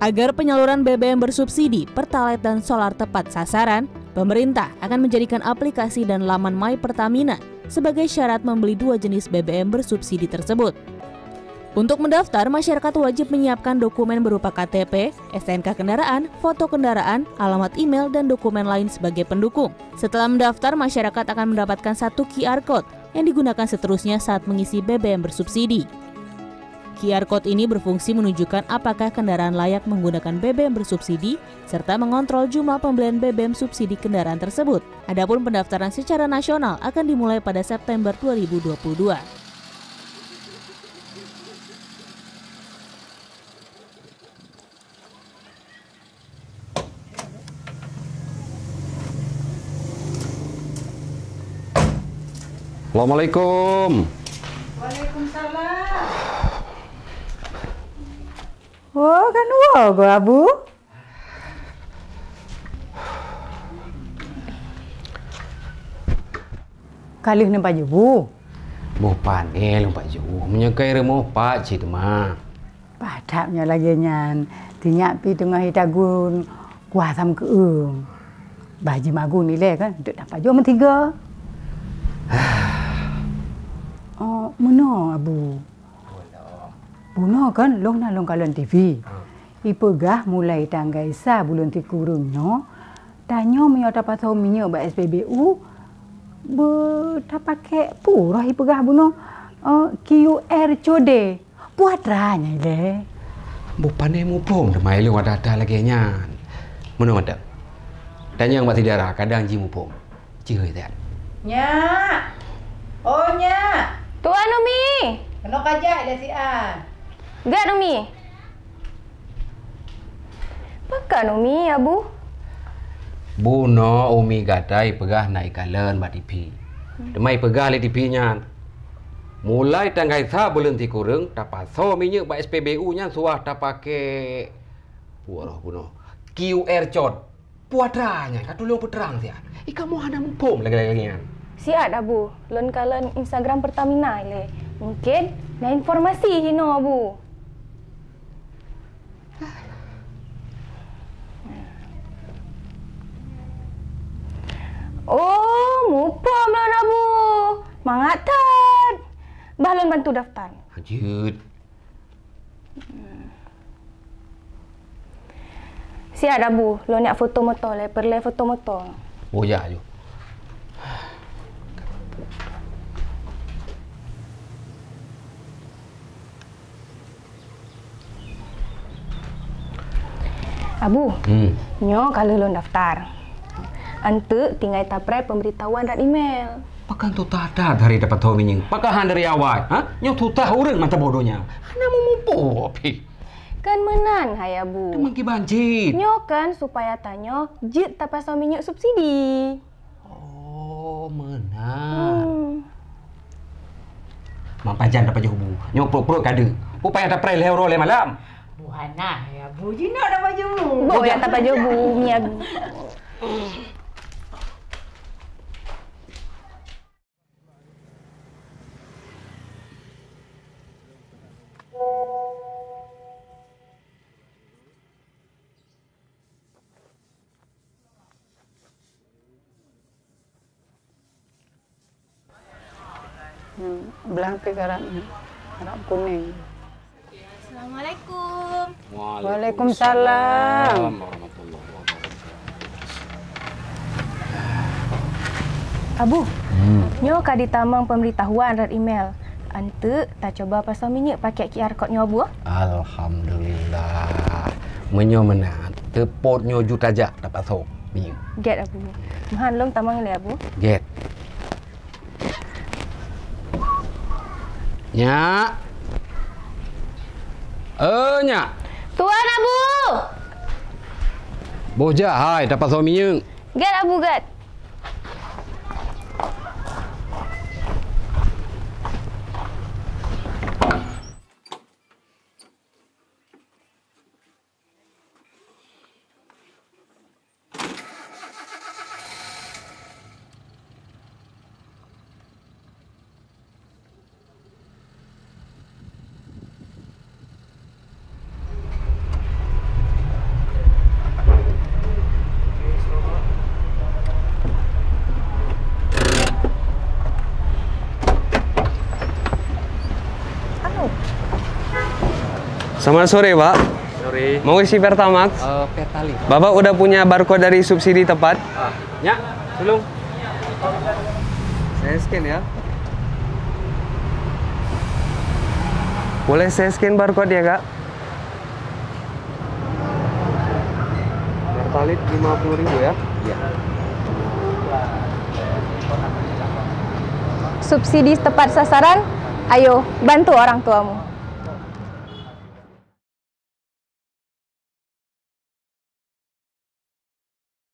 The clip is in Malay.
Agar penyaluran BBM bersubsidi, Pertalite dan solar tepat sasaran, pemerintah akan menjadikan aplikasi dan laman My Pertamina sebagai syarat membeli 2 jenis BBM bersubsidi tersebut. Untuk mendaftar, masyarakat wajib menyiapkan dokumen berupa KTP, STNK kendaraan, foto kendaraan, alamat email, dan dokumen lain sebagai pendukung. Setelah mendaftar, masyarakat akan mendapatkan 1 QR Code yang digunakan seterusnya saat mengisi BBM bersubsidi. QR Code ini berfungsi menunjukkan apakah kendaraan layak menggunakan BBM bersubsidi serta mengontrol jumlah pembelian BBM subsidi kendaraan tersebut. Adapun pendaftaran secara nasional akan dimulai pada September 2022. Assalamualaikum. Waalaikumsalam. Oh, kan go Abu. Kali ni baju bu. Mau panel Pak Ju. Menyekai remah Pak Cik mah. Padaknya lagi nyan. Tinyak pi tengah hitagun kuah sam keung. Baju magu ni le kan. Duk dapat jo mentiga. Oh, mana Abu? Buno kan long na long kalan TV. Ipegah mulai tanggal sa bulan tikurung no. Tanya menyo dapat tahu minyak ba SPBU. Tak pakai purah ipegah buno. QR code. Puatranya le. Bukan mu pom demai lu ada lagi nyan. Mana ada? Tanya yang mati darah kadang ji mu pom. Ciri tak. Nya. Oh nya. Tuan Umi. Kena kajak dah si an. Gak Umi. Pakan Umi, Abu. Buno Umi gadai pegah naik kalen ba TV. Demai pegah le TV nyan. Mulai tanggal sa bulan tikurung dapat so minyak ba SPBU nyan suah tak pakai wah buno QR code. Puatranya kat dulu peterang sia. Ika mau ada mu pom lagi nyan. Siap Abu. Lon kalen Instagram Pertamina le. Mungkin na informasi hino Abu. Oh, mupom lon Abu. Mangatan. Balon bantu daftar. Lanjut. Siap Abu. Lon nak foto motor le. Perle foto motor. Oh ya ju. Abu, nyo kalau lon daftar. Ante tinggal taprai pemberitahuan dan email. Pakan tu tak ada dari dapat tahu minyak. Pakahan dari awal. Ha? Nyo tu tahu orang mata bodohnya. Ana mau mumpu api. Kan menan hai Abu. Memang ki banjir. Nyo kan supaya tanyo jit tapasau minyak subsidi. Oh, menan. Mampajan dapat jubu. Nyo pro-pro kada. Upaya taprai lehoro le malam. Buhana ya Bu Jina dah baju. Bo yang tak baju bu mi Abu. Belang pegaran harap kuning. Assalamualaikum. Waalaikumsalam. Abu, nyo ka ditamang pemberitahuan dan email. Ante tak coba pasal minyak pakai QR code nyo Abu? Alhamdulillah. Menyo menan. Tepot nyo juta jak dapat so minyak. Get Abu. Mahan long tamang le Abu. Get. Nyak. Nyak. Tuan Abu. Boja hai dapat so minyak. Get Abu get. Selamat sore, Pak. Sore. Mau isi Pertamax? Petali. Bapak udah punya barcode dari subsidi tepat? Ya, tolong. Saya scan ya. Boleh saya scan barcode ya, Kak? Pertalit 50.000 ya? Iya. Subsidi tepat sasaran, ayo bantu orang tuamu.